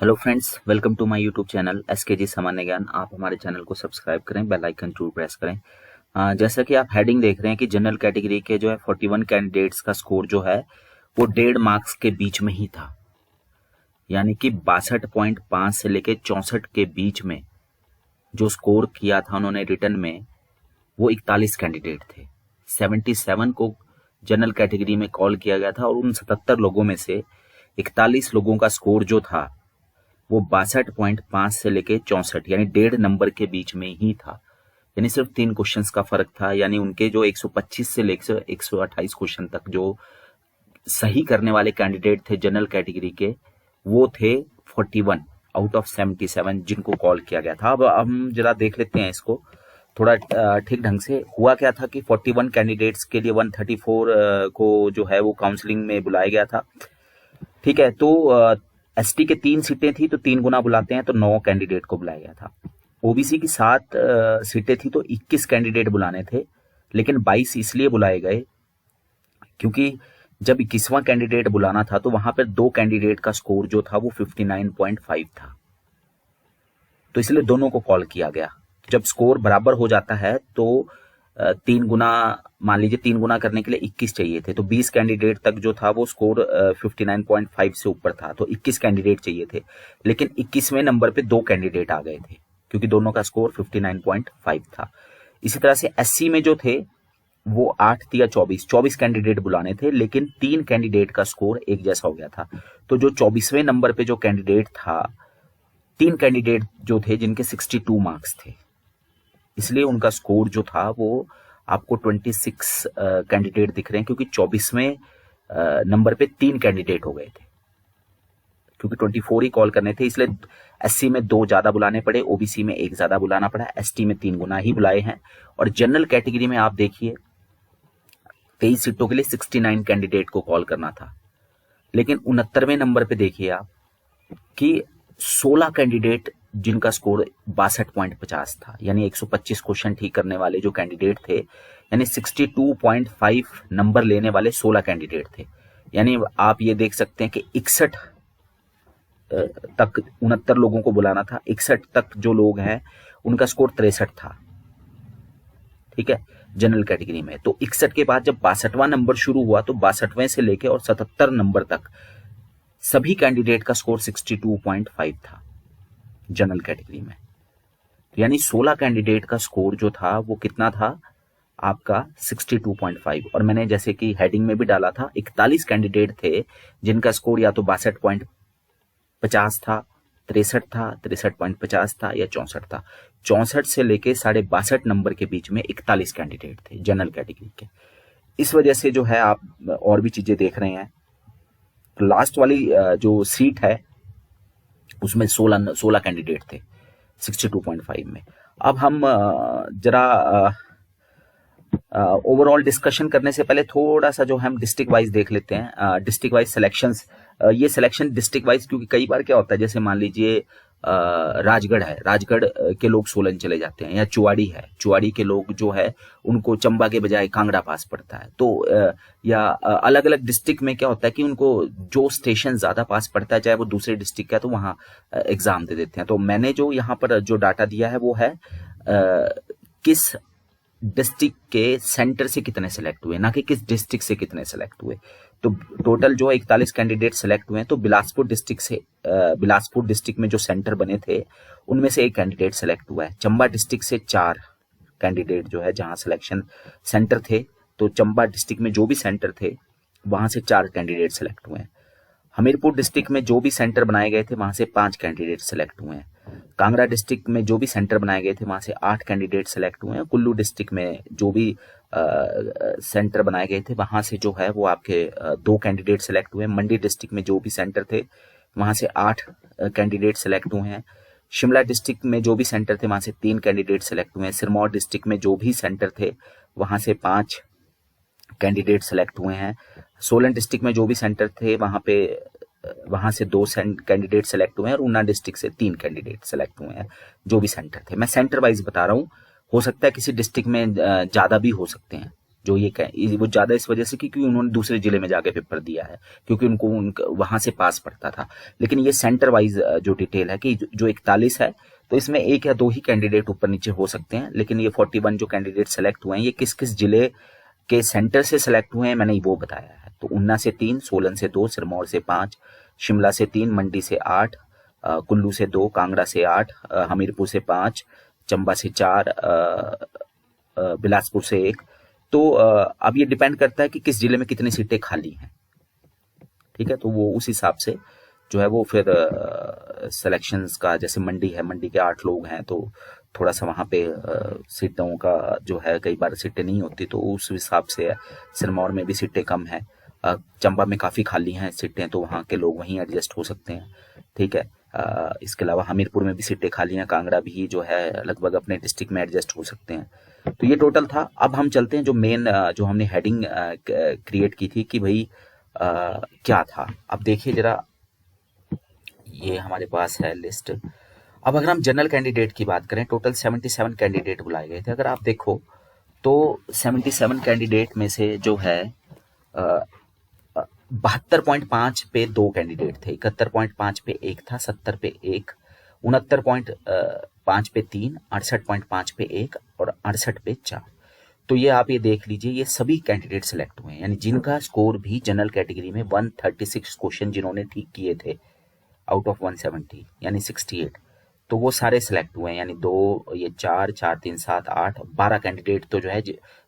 Hello friends, welcome to my YouTube channel SKG सामान्य ज्ञान। आप हमारे चैनल को सब्सक्राइब करें, बेल आइकन जरूर प्रेस करें। जैसा कि आप हेडिंग देख रहे हैं कि जनरल कैटेगरी के जो है 41 कैंडिडेट्स का स्कोर जो है वो 1.5 मार्क्स के बीच में ही था। यानी कि 62.5 से लेके 64 के बीच में जो स्कोर किया था उन्होंने रिटर्न में, वो 41 कैंडिडेट थे। 77 को जनरल कैटेगरी में कॉल किया गया था और उन 77 लोगों में से 41 लोगों का स्कोर जो था वो 62.5 से लेके 64 यानी 1.5 नंबर के बीच में ही था। यानी सिर्फ 3 क्वेश्चंस का फर्क था। यानी उनके जो 125 से लेकर 128 क्वेश्चन तक जो सही करने वाले कैंडिडेट थे जनरल कैटेगरी के, वो थे 41 आउट ऑफ 77 जिनको कॉल किया गया था। अब हम जरा देख लेते हैं इसको थोड़ा ठीक ढंग से। हुआ क्या था कि 41 कैंडिडेट्स के लिए 134 को जो है वो काउंसलिंग में बुलाया गया था। ठीक है, तो एसटी के 3 सीटें थी तो 3 गुना बुलाते हैं, तो 9 कैंडिडेट को बुलाया गया था। ओबीसी की 7 सीटें थी तो 21 कैंडिडेट बुलाने थे, लेकिन 22 इसलिए बुलाए गए क्योंकि जब 21वां कैंडिडेट बुलाना था तो वहां पर 2 कैंडिडेट का स्कोर जो था वो 59.5 था, तो इसलिए दोनों को कॉल किया गया। जब स्कोर बराबर हो जाता है तो 3 गुना, मान लीजिए 3 गुना करने के लिए 21 चाहिए थे, तो 20 कैंडिडेट तक जो था वो स्कोर 59.5 से ऊपर था, तो 21 कैंडिडेट चाहिए थे। लेकिन 21वें नंबर पे 2 कैंडिडेट आ गए थे क्योंकि दोनों का स्कोर 59.5 था। इसी तरह से एससी में जो थे वो 8 या 24 कैंडिडेट बुलाने थे, लेकिन 3 कैंडिडेट का स्कोर एक जैसा हो गया था। तो जो 24वें नंबर पे जो कैंडिडेट था, 3 कैंडिडेट जो थे जिनके 62 मार्क्स थे, इसलिए उनका स्कोर जो था वो आपको 26 कैंडिडेट दिख रहे हैं, क्योंकि 24वें नंबर पे 3 कैंडिडेट हो गए थे। क्योंकि 24 ही कॉल करने थे, इसलिए एससी में 2 ज्यादा बुलाने पड़े, ओबीसी में 1 ज्यादा बुलाना पड़ा, एसटी में 3 गुना ही बुलाए हैं। और जनरल कैटेगरी में आप देखिए 23 सीटों के लिए 69 कैंडिडेट को कॉल करना था, लेकिन 69वें नंबर पे देखिए आप कि 16 कैंडिडेट जिनका स्कोर 62.50 था, यानी 125 क्वेश्चन ठीक करने वाले जो कैंडिडेट थे, यानी 62.5 नंबर लेने वाले 16 कैंडिडेट थे। यानी आप ये देख सकते हैं कि 61 तक 69 लोगों को बुलाना था, 61 तक जो लोग हैं उनका स्कोर 63 था। ठीक है, जनरल कैटेगरी में। तो 61 के बाद जब 62वां नंबर शुरू हुआ तो 62वें से लेके और 77 नंबर तक सभी कैंडिडेट का स्कोर 62.5 था जनरल कैटेगरी में। यानी 16 कैंडिडेट का स्कोर जो था वो कितना था आपका 62.5। और मैंने जैसे कि हेडिंग में भी डाला था 41 कैंडिडेट थे जिनका स्कोर या तो 62.50 था, 63 था, 63.50 था या 64 था। 64 से लेके 62.5 नंबर के बीच में 41 कैंडिडेट थे जनरल कैटेगरी के। इस वजह से जो है आप और भी चीजें देख रहे हैं। तो लास्ट वाली जो सीट है उसमें 16 कैंडिडेट थे 62.5 में। अब हम जरा ओवरऑल डिस्कशन करने से पहले थोड़ा सा जो हम डिस्ट्रिक्ट वाइज देख लेते हैं। डिस्ट्रिक्ट वाइज सिलेक्शंस, ये सिलेक्शन डिस्ट्रिक्ट वाइज, क्योंकि कई बार क्या होता है, जैसे मान लीजिए राजगढ़ है, राजगढ़ के लोग सोलन चले जाते हैं, या चुवाड़ी है, चुवाड़ी के लोग जो है उनको चंबा के बजाय कांगड़ा पास पड़ता है। तो या अलग अलग डिस्ट्रिक्ट में क्या होता है कि उनको जो स्टेशन ज्यादा पास पड़ता है, चाहे वो दूसरे डिस्ट्रिक्ट का है, तो वहाँ एग्जाम दे देते हैं। तो मैंने जो यहाँ पर जो डाटा दिया है वो है किस डिस्ट्रिक्ट के सेंटर से कितने सेलेक्ट हुए, ना कि किस डिस्ट्रिक्ट से कितने सेलेक्ट हुए। तो टोटल जो 41 कैंडिडेट सेलेक्ट हुए हैं, तो बिलासपुर डिस्ट्रिक्ट से, बिलासपुर डिस्ट्रिक्ट में जो सेंटर बने थे उनमें से 1 कैंडिडेट सेलेक्ट हुआ है। चंबा डिस्ट्रिक्ट से 4 कैंडिडेट जो है जहां सिलेक्शन सेंटर थे, तो चंबा डिस्ट्रिक्ट में जो भी सेंटर थे वहां से 4 कैंडिडेट सेलेक्ट हुए हैं। हमीरपुर डिस्ट्रिक्ट में जो भी सेंटर बनाए गए थे वहां से 5 कैंडिडेट सेलेक्ट हुए हैं। कांगड़ा डिस्ट्रिक्ट में जो भी सेंटर बनाए गए थे वहां से 8 कैंडिडेट सेलेक्ट हुए हैं। कुल्लू डिस्ट्रिक्ट में जो भी सेंटर बनाए गए थे वहां से जो है वो आपके 2 कैंडिडेट सेलेक्ट हुए हैं। मंडी डिस्ट्रिक्ट में जो भी सेंटर थे वहां से 8 कैंडिडेट सेलेक्ट हुए हैं। शिमला डिस्ट्रिक्ट में जो भी सेंटर थे वहां से 3 कैंडिडेट सेलेक्ट हुए हैं। सिरमौर डिस्ट्रिक्ट में जो भी सेंटर थे वहां से 5 कैंडिडेट सेलेक्ट हुए हैं। सोलन डिस्ट्रिक्ट में जो भी सेंटर थे वहां से 2 कैंडिडेट सेलेक्ट हुए हैं, और ऊना डिस्ट्रिक्ट से 3 कैंडिडेट सेलेक्ट हुए हैं जो भी सेंटर थे। मैं सेंटर वाइज बता रहा हूँ, हो सकता है किसी डिस्ट्रिक्ट में ज्यादा भी हो सकते हैं जो वो ज़्यादा इस वजह से क्योंकि उन्होंने दूसरे जिले में जाके पेपर दिया है, क्योंकि उनको वहाँ से पास पड़ता था। लेकिन ये सेंटर वाइज जो डिटेल है कि जो 41 है, तो इसमें एक या दो ही कैंडिडेट ऊपर नीचे हो सकते हैं, लेकिन ये 41 जो कैंडिडेट सेलेक्ट हुए हैं ये किस किस जिले के सेंटर से सेलेक्ट हुए हैं मैंने वो बताया है। तो ऊना से 3, सोलन से 2, सिरमौर से 5, शिमला से 3, मंडी से 8, कुल्लू से 2, कांगड़ा से 8, हमीरपुर से 5, चंबा से 4, बिलासपुर से 1। तो अब ये डिपेंड करता है कि किस जिले में कितनी सीटें खाली हैं, ठीक है। तो वो उस हिसाब से जो है वो फिर सिलेक्शंस का, जैसे मंडी है, मंडी के 8 लोग हैं तो थोड़ा सा वहाँ पे सीटों का जो है कई बार सीटें नहीं होती, तो उस हिसाब से सिरमौर में भी सीटें कम हैं, चंबा में काफ़ी खाली हैं सीटें, तो वहाँ के लोग वहीं एडजस्ट हो सकते हैं, ठीक है। इसके अलावा हमीरपुर में भी सीटें खाली हैं, कांगड़ा भी जो है लगभग अपने डिस्ट्रिक्ट में एडजस्ट हो सकते हैं। तो ये टोटल था। अब हम चलते हैं जो मेन जो हमने हेडिंग क्रिएट की थी कि भाई क्या था। अब देखिए जरा, ये हमारे पास है लिस्ट। अब अगर हम जनरल कैंडिडेट की बात करें, टोटल 77 कैंडिडेट बुलाए गए थे। अगर आप देखो तो 77 कैंडिडेट में से जो है 72.5 पे 2 कैंडिडेट थे, 71.5 पे 1 था, 70 पे 1, 69.5 पे 3, 68.5 पे 1 और 68 पे 4। तो ये आप ये देख लीजिए, ये सभी कैंडिडेट सेलेक्ट हुए हैं, यानी जिनका स्कोर भी जनरल कैटेगरी में 136 क्वेश्चन जिन्होंने ठीक किए थे आउट ऑफ 170 यानी 68, तो वो सारे सेलेक्ट हुए हैं। यानी 2, ये 4, 4, 3, 7, 8, 12 कैंडिडेट तो जो है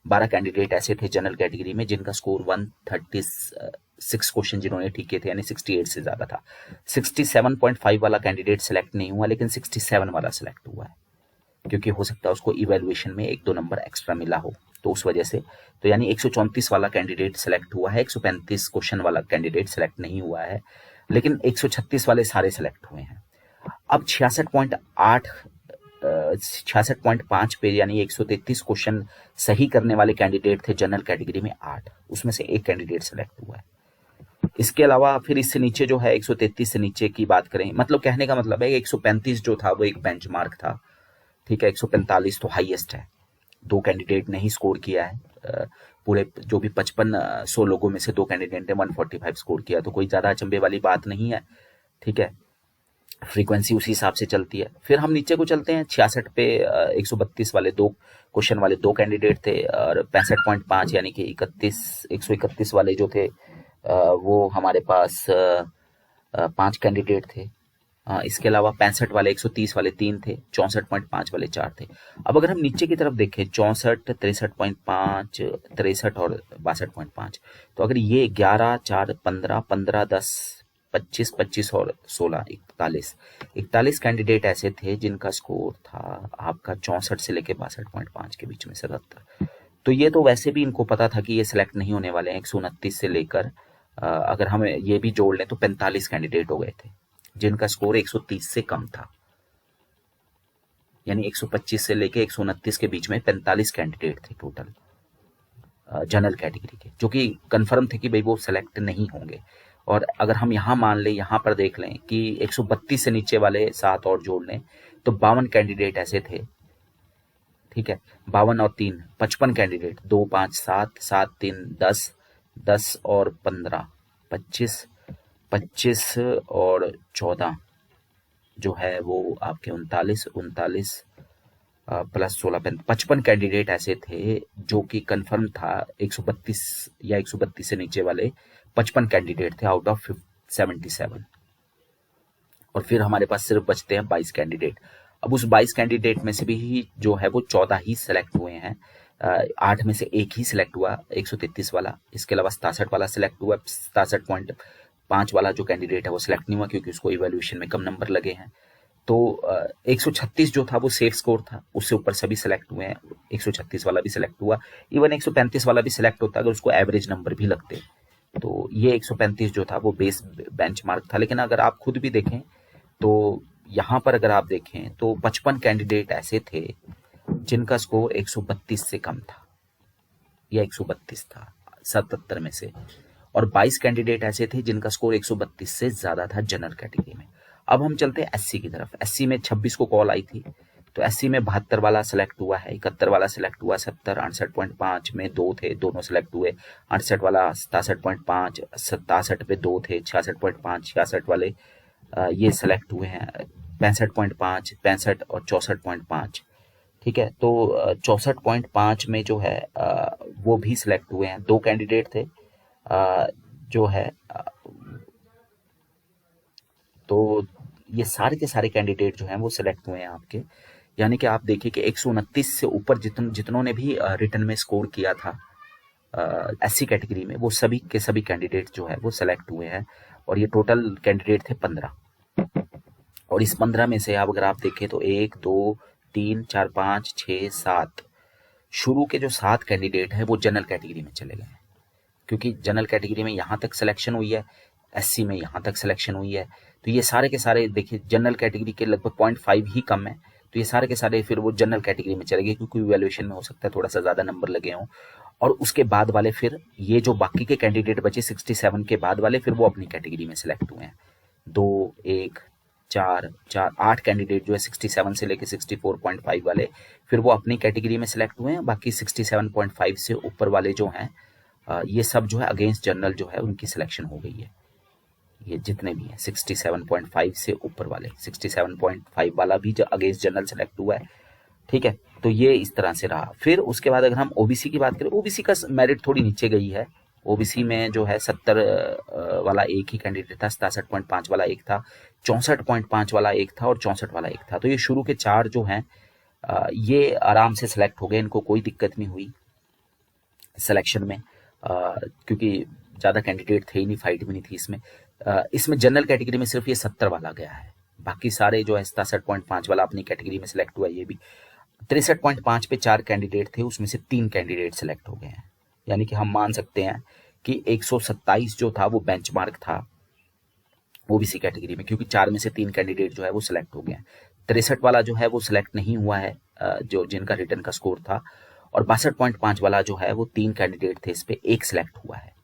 12 कैंडिडेट ऐसे थे जनरल कैटेगरी में जिनका स्कोर 136 क्वेश्चन जिन्होंने ठीक किए थे, यानी 68 से ज़्यादा था। 67.5 वाला कैंडिडेट सेलेक्ट नहीं हुआ, लेकिन 67 वाला सेलेक्ट हुआ है, क्योंकि हो सकता है उसको इवेल्युएशन में 1-2 नंबर एक्स्ट्रा मिला हो, तो उस वजह से। तो यानी 134 वाला कैंडिडेट सेलेक्ट हुआ है, 135 क्वेश्चन वाला कैंडिडेट सेलेक्ट नहीं हुआ है, लेकिन 136 वाले सारे सेलेक्ट हुए हैं। अब 66.5 पे यानी 133 क्वेश्चन सही करने वाले कैंडिडेट थे जनरल कैटेगरी में 8, उसमें से एक कैंडिडेट सेलेक्ट हुआ है। इसके अलावा फिर इससे नीचे जो है 133 से नीचे की बात करें, मतलब कहने का मतलब है 135 जो था वो एक बेंचमार्क था, ठीक है। 145 तो हाईएस्ट है, 2 कैंडिडेट ने ही स्कोर किया है। पूरे जो भी 5500 लोगों में से 2 कैंडिडेट ने 145 स्कोर किया, तो कोई ज़्यादा अचंभे वाली बात नहीं है, ठीक है। फ्रीक्वेंसी उसी हिसाब से चलती है। फिर हम नीचे को चलते हैं, 66 पे 132 वाले 2 क्वेश्चन वाले 2 कैंडिडेट थे, और 65.5 यानी कि 131 वाले जो थे वो हमारे पास 5 कैंडिडेट थे। इसके अलावा 65 वाले 130 वाले 3 थे, 64.5 वाले 4 थे। अब अगर हम नीचे की तरफ देखें 64, 63.5, 63 और 62.5, तो अगर ये 11, 4, 15, 15, 10, 25, 25 और 16, 41 कैंडिडेट ऐसे थे जिनका स्कोर था आपका 64 से लेके 62.5 के बीच में 77। तो ये तो वैसे भी इनको पता था कि ये सिलेक्ट नहीं होने वाले हैं। 129 से लेकर अगर हम ये भी जोड़ लें तो 45 कैंडिडेट हो गए थे जिनका स्कोर 130 से कम था, यानी 125 से लेके 129 के बीच में 45 कैंडिडेट थे टोटल जनरल कैटेगरी के, जो कि कंफर्म थे कि भाई वो सेलेक्ट नहीं होंगे। और अगर हम यहाँ मान लें, यहाँ पर देख लें कि 132 से नीचे वाले 7 और जोड़ लें तो 52 कैंडिडेट ऐसे थे, ठीक है। 52 और 3 55 कैंडिडेट, 2, 5, 7, 7, 3, 10, 10 और 15, 25, 25 और 14 जो है वो आपके 39 प्लस 16, 55 कैंडिडेट ऐसे थे जो कि कंफर्म था 132 या 132 से नीचे वाले 55 कैंडिडेट थे आउट ऑफ 77। और फिर हमारे पास सिर्फ बचते हैं 22 कैंडिडेट। अब उस 22 कैंडिडेट में से भी जो है वो 14 ही सिलेक्ट हुए हैं, 8 में से एक ही सिलेक्ट हुआ 133 वाला। इसके अलावा 67 वाला सिलेक्ट हुआ, 67.5 वाला जो कैंडिडेट है वो सिलेक्ट नहीं हुआ क्योंकि उसको इवेल्युएशन में कम नंबर लगे हैं। तो 136 जो था वो सेफ स्कोर था, उससे ऊपर सभी सिलेक्ट हुए हैं, 136 वाला भी सिलेक्ट हुआ। इवन 135 वाला भी सिलेक्ट होता अगर उसको एवरेज नंबर भी लगते। तो ये 135 जो था वो बेस बेंचमार्क था। लेकिन अगर आप खुद भी देखें तो यहाँ पर अगर आप देखें तो 55 कैंडिडेट ऐसे थे जिनका स्कोर 132 से कम था या 132 था 77 में से, और 22 कैंडिडेट ऐसे थे जिनका स्कोर 132 से ज़्यादा था जनरल कैटेगरी में। अब हम चलते हैं एससी की तरफ। एससी में 26 को कॉल आई थी, तो 80 में 72 वाला सिलेक्ट हुआ है, 71 वाला सिलेक्ट हुआ, 70 68.5 में 2 थे, दोनों सिलेक्ट हुए, 68 वाला 67.5, 67 पे 2 थे, 66.5 66 वाले ये सिलेक्ट हुए हैं, 65.5 65 और 64.5। ठीक है, तो 64.5 में जो है वो भी सिलेक्ट हुए हैं, 2 कैंडिडेट थे जो है तो ये सारे के सारे कैंडिडेट जो हैं वो सिलेक्ट हुए हैं आपके। यानी कि आप देखिए कि 129 से ऊपर जितनों ने भी रिटर्न में स्कोर किया था एससी कैटेगरी में, वो सभी के सभी कैंडिडेट जो है वो सिलेक्ट हुए हैं। और ये टोटल कैंडिडेट थे 15, और इस 15 में से अगर आप देखें तो 1 2 3 4 5 6 7 शुरू के जो 7 कैंडिडेट हैं वो जनरल कैटेगरी में चले गए हैं, क्योंकि जनरल कैटेगरी में यहाँ तक सिलेक्शन हुई है, एससी में यहाँ तक सिलेक्शन हुई है। तो ये सारे के सारे देखिए जनरल कैटेगरी के लगभग 0.5 ही कम है, तो ये सारे के सारे फिर वो जनरल कैटेगरी में चले गए, क्योंकि इवैल्यूएशन में हो सकता है थोड़ा सा ज़्यादा नंबर लगे हों। और उसके बाद वाले फिर ये जो बाकी के कैंडिडेट बचे 67 के बाद वाले, फिर वो अपनी कैटेगरी में सिलेक्ट हुए हैं। 2 1 4 4 8 कैंडिडेट जो है 67 से लेके 64.5 वाले, फिर वो अपनी कैटेगरी में सिलेक्ट हुए हैं। बाकी 67.5 से ऊपर वाले जो हैं ये सब जो है अगेंस्ट जनरल जो है उनकी सिलेक्शन हो गई है। ये जितने भी हैं 67.5 से ऊपर वाले, 67.5 वाला भी जो अगेंस्ट जनरल सेलेक्ट हुआ है। ठीक है, तो ये इस तरह से रहा। फिर उसके बाद अगर हम ओबीसी की बात करें, ओबीसी का मेरिट थोड़ी नीचे गई है। ओबीसी में जो है 70 वाला एक ही कैंडिडेट था, 67.5 वाला एक था, 64.5 वाला एक था और 64 वाला एक था। तो ये शुरू के 4 जो हैं ये आराम से सिलेक्ट हो गए, इनको कोई दिक्कत नहीं हुई सिलेक्शन में, क्योंकि ज़्यादा कैंडिडेट थे ही नहीं, फाइट भी नहीं थी इसमें। इसमें जनरल कैटेगरी में सिर्फ ये 70 वाला गया है, बाकी सारे जो है 67.5 वाला अपनी कैटेगरी में सिलेक्ट हुआ। ये भी 63.5 पे 4 कैंडिडेट थे, उसमें से 3 कैंडिडेट सिलेक्ट हो गए हैं। यानी कि हम मान सकते हैं कि 127 जो था वो बेंचमार्क था ओबीसी कैटेगरी में, क्योंकि 4 में से 3 कैंडिडेट जो है वो सिलेक्ट हो गए हैं। 63 वाला जो है वो सिलेक्ट नहीं हुआ है, जो जिनका रिटर्न का स्कोर था। और 62.5 वाला जो है वो 3 कैंडिडेट थे, इस पे 1 सिलेक्ट हुआ है।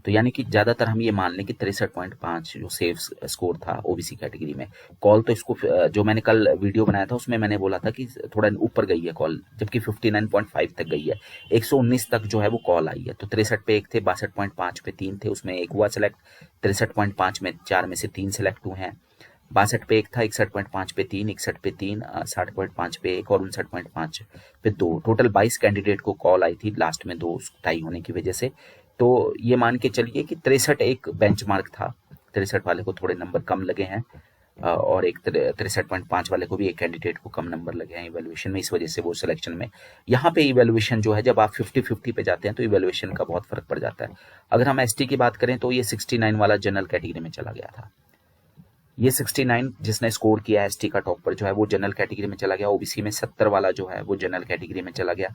तो यानी कि ज़्यादातर हम ये मान लें कि 63.5 जो सेफ स्कोर था ओबीसी कैटेगरी में। कॉल तो इसको जो मैंने कल वीडियो बनाया था उसमें मैंने बोला था कि थोड़ा ऊपर गई है कॉल, जबकि 59.5 तक गई है, 119 तक जो है वो कॉल आई है। तो 63 पे 1 थे, 62.5 पे 3 थे, उसमें 1 हुआ सिलेक्ट। 63.5 में 4 में से 3 सिलेक्ट हुए हैं। 62 पे 1 था, 61.5 पे 3, 61 पे 3, 60.5 पे 1 और 59.5 पे 2। टोटल 22 कैंडिडेट को कॉल आई थी, लास्ट में 2 टाई होने की वजह से। तो ये मान के चलिए कि 63 एक बेंचमार्क था, 63 वाले को थोड़े नंबर कम लगे हैं, और एक 63.5 वाले को भी एक कैंडिडेट को कम नंबर लगे हैं इवैल्यूएशन में, इस वजह से वो सिलेक्शन में। यहाँ पे इवैल्यूएशन जो है जब आप 50-50 पे जाते हैं तो इवैल्यूएशन का बहुत फर्क पड़ जाता है। अगर हम एसटी की बात करें तो ये 69 वाला जनरल कैटेगरी में चला गया था। ये 69 जिसने स्कोर किया एसटी का टॉपर जो है वो जनरल कैटेगरी में चला गया। ओबीसी में 70 वाला जो है वो जनरल कैटेगरी में चला गया,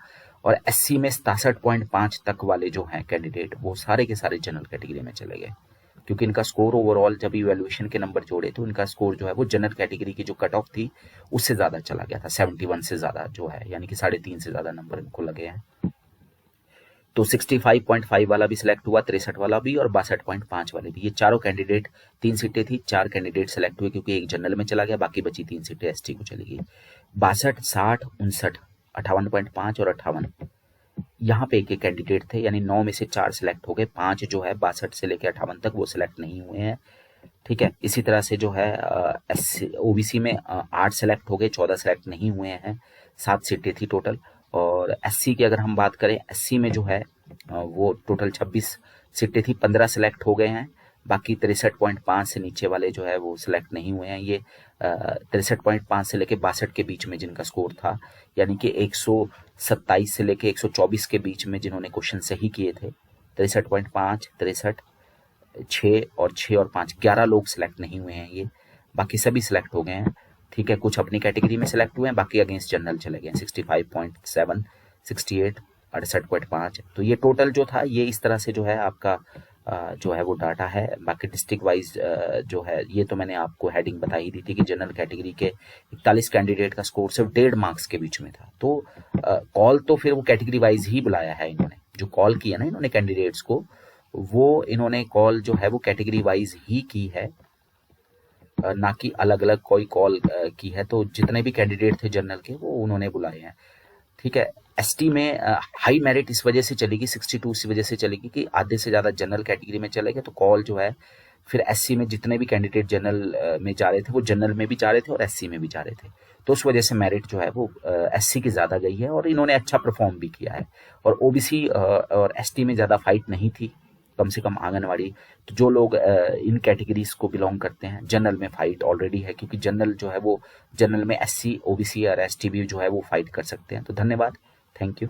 और एससी में 67.5 तक वाले जो हैं कैंडिडेट वो सारे के सारे जनरल कैटेगरी में चले गए, क्योंकि इनका स्कोर ओवरऑल जब इवैल्यूएशन के नंबर जोड़े तो इनका स्कोर जो है वो जनरल कैटेगरी की जो कट ऑफ थी उससे ज़्यादा चला गया था, 71 से ज़्यादा जो है, यानी कि 3.5 से ज़्यादा नंबर इनको लगे हैं। तो 65.5 वाला भी सिलेक्ट हुआ, 63 वाला भी और 62.5 वाले भी। ये चारों कैंडिडेट, 3 सीटें थी, 4 कैंडिडेट सिलेक्ट हुए, क्योंकि एक जनरल में चला गया, बाकी बची 3 सीटें एसटी को चली गई। 62 60 59 58.5 और 58 यहाँ पे एक एक कैंडिडेट थे, यानी 9 में से 4 सिलेक्ट हो गए, 5 जो है 62 से लेकर 58 तक वो सिलेक्ट नहीं हुए हैं। ठीक है, इसी तरह से जो है ओबीसी में 8 सिलेक्ट हो गए, 14 सिलेक्ट नहीं हुए हैं, 7 सीटें थी टोटल। और एससी की अगर हम बात करें, एससी में जो है वो टोटल 26 सीटें थी, 15 सिलेक्ट हो गए हैं, बाकी 63.5 से नीचे वाले जो है वो सिलेक्ट नहीं हुए हैं। ये 63.5 से लेके 62 के बीच में जिनका स्कोर था, यानी कि 127 से लेके 124 के बीच में जिन्होंने क्वेश्चन सही किए थे, 63.5 63 6 और 6 और 5 11 लोग सिलेक्ट नहीं हुए हैं ये, बाकी सभी सिलेक्ट हो गए हैं। ठीक है, कुछ अपनी कैटेगरी में सिलेक्ट हुए हैं, बाकी अगेंस्ट जनरल चले गए हैं। 65.7 68 68.5। तो ये टोटल जो था ये इस तरह से जो है आपका जो है वो डाटा है। बाकी डिस्ट्रिक्ट वाइज जो है ये तो मैंने आपको हेडिंग बता ही दी थी कि जनरल कैटेगरी के 41 कैंडिडेट का स्कोर सिर्फ 1.5 मार्क्स के बीच में था। तो कॉल तो फिर वो कैटेगरी वाइज ही बुलाया है इन्होंने, जो कॉल किया ना इन्होंने कैंडिडेट्स को, वो इन्होंने कॉल जो है वो कैटेगरी वाइज ही की है। ना कि अलग अलग कोई कॉल की है। तो जितने भी कैंडिडेट थे जनरल के वो उन्होंने बुलाए हैं। ठीक है। एसटी में हाई मेरिट इस वजह से चलेगी, 62 इस वजह से चलेगी कि आधे से ज़्यादा जनरल कैटेगरी में चले गए, तो कॉल जो है फिर एससी में जितने भी कैंडिडेट जनरल में जा रहे थे वो जनरल में भी जा रहे थे और एससी में भी जा रहे थे। तो उस वजह से मेरिट जो है वो एससी की ज़्यादा गई है और इन्होंने अच्छा परफॉर्म भी किया है। और ओबीसी और एसटी में ज़्यादा फाइट नहीं थी, कम से कम आंगनवाड़ी। तो जो लोग इन कैटेगरीज को बिलोंग करते हैं, जनरल में फाइट ऑलरेडी है, क्योंकि जनरल जो है वो जनरल में एससी ओबीसी और एसटी भी जो है वो फाइट कर सकते हैं। तो धन्यवाद, थैंक यू।